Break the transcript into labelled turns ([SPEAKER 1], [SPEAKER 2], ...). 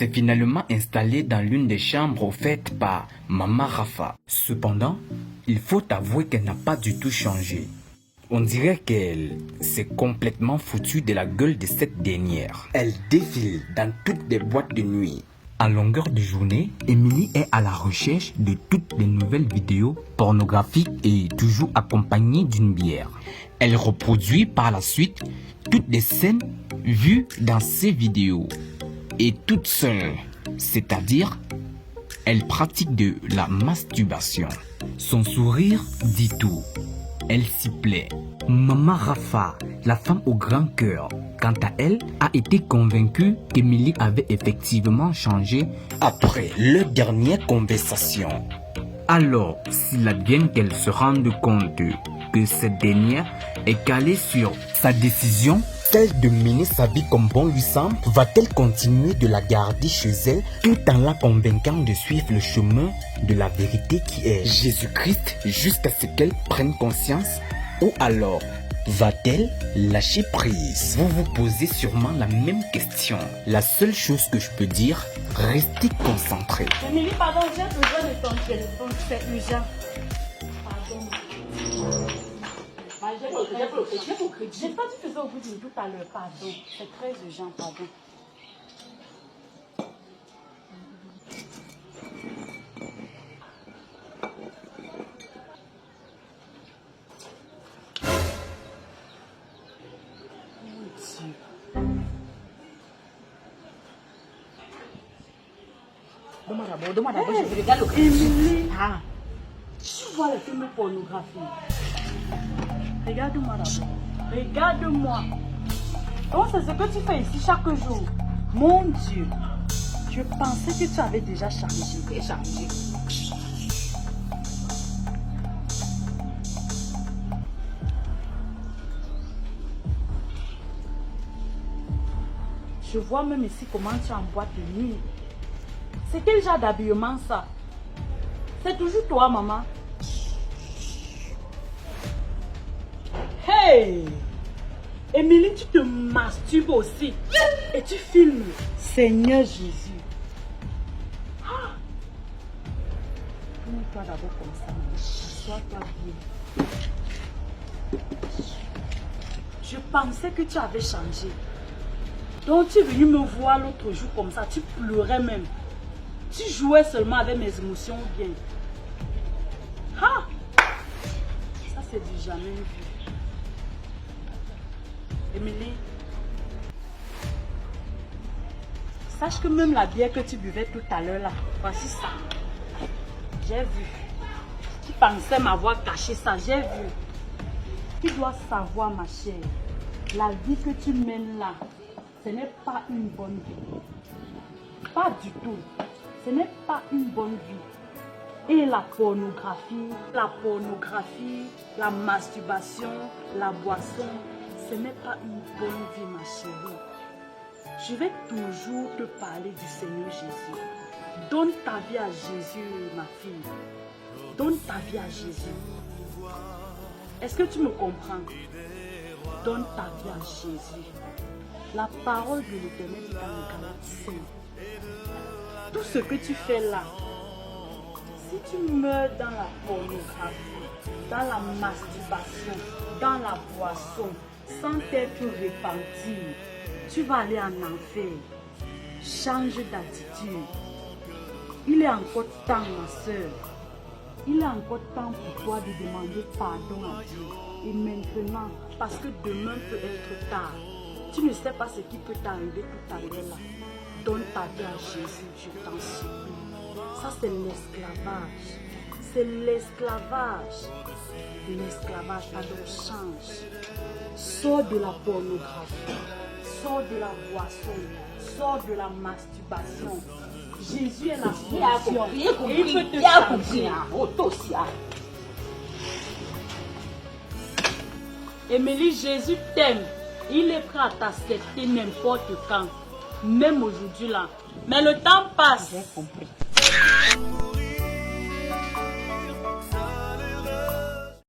[SPEAKER 1] s'est finalement installée dans l'une des chambres offertes par Maman Rafa. Cependant, il faut avouer qu'elle n'a pas du tout changé. On dirait qu'elle s'est complètement foutue de la gueule de cette dernière. Elle défile dans toutes les boîtes de nuit. À longueur de journée, Emily est à la recherche de toutes les nouvelles vidéos pornographiques et toujours accompagnée d'une bière. Elle reproduit par la suite toutes les scènes vues dans ces vidéos et toute seule, c'est-à-dire elle pratique de la masturbation. Son sourire dit tout. Elle s'y plaît. Maman Rafa, la femme au grand cœur, quant à elle, a été convaincue qu'Emily avait effectivement changé après leur dernière conversation. Alors, s'il advient qu'elle se rende compte que cette dernière est calée sur sa décision, celle de mener sa vie comme bon lui semble, va-t-elle continuer de la garder chez elle tout en la convainquant de suivre le chemin de la vérité qui est Jésus-Christ jusqu'à ce qu'elle prenne conscience? Ou alors, va-t-elle lâcher prise? Vous vous posez sûrement la même question. La seule chose que je peux dire, restez concentrés.
[SPEAKER 2] Emily, pardon, j'ai besoin de ton téléphone, c'est urgent. Pardon. J'ai pas dit que je au bout de tout à l'heure, pardon. C'est très urgent, pardon.
[SPEAKER 3] Demande d'abord, je regarde le
[SPEAKER 2] Emily, tu vois le film pornographique. Regarde-moi d'abord. Regarde-moi. Donc c'est ce que tu fais ici chaque jour. Mon Dieu. Je pensais que tu avais déjà changé. Je vois même ici comment tu es en boîte de nuit. C'est quel genre d'habillement ça? C'est toujours toi, maman. Hey! Émilie, tu te masturbes aussi. Et tu filmes. Seigneur Jésus. Mets-toi d'abord comme ça. Assois-toi bien. Je pensais que tu avais changé. Donc tu es venu me voir l'autre jour comme ça. Tu pleurais même. Tu jouais seulement avec mes émotions bien. Ça c'est du jamais vu. Émilie, sache que même la bière que tu buvais tout à l'heure là, voici ça. J'ai vu. Tu pensais m'avoir caché ça, j'ai vu. Tu dois savoir, ma chère, la vie que tu mènes là, ce n'est pas une bonne vie. Pas du tout. Ce n'est pas une bonne vie. Et la pornographie, la masturbation, la boisson, ce n'est pas une bonne vie, ma chérie. Je vais toujours te parler du Seigneur Jésus. Donne ta vie à Jésus, ma fille. Donne ta vie à Jésus. Est-ce que tu me comprends? Donne ta vie à Jésus. La parole de l'Éternel est dans le Galates 5. Tout ce que tu fais là, si tu meurs dans la pornographie, dans la masturbation, dans la boisson, sans t'être repenti, tu vas aller en enfer. Change d'attitude. Il est encore temps, ma soeur. Il est encore temps pour toi de demander pardon à Dieu. Et maintenant, parce que demain peut être tard, tu ne sais pas ce qui peut t'arriver tout à l'heure là. Donne ta vie à Jésus, je t'en supplie. Ça, c'est l'esclavage. C'est l'esclavage. L'esclavage, pardon, change. Sors de la pornographie. Sors de la boisson. Sors de la masturbation. Jésus est la solution. Et il peut te changer. Émilie, Jésus t'aime. Il est prêt à t'accepter n'importe quand. Même aujourd'hui là. Mais le temps passe.
[SPEAKER 3] J'ai compris.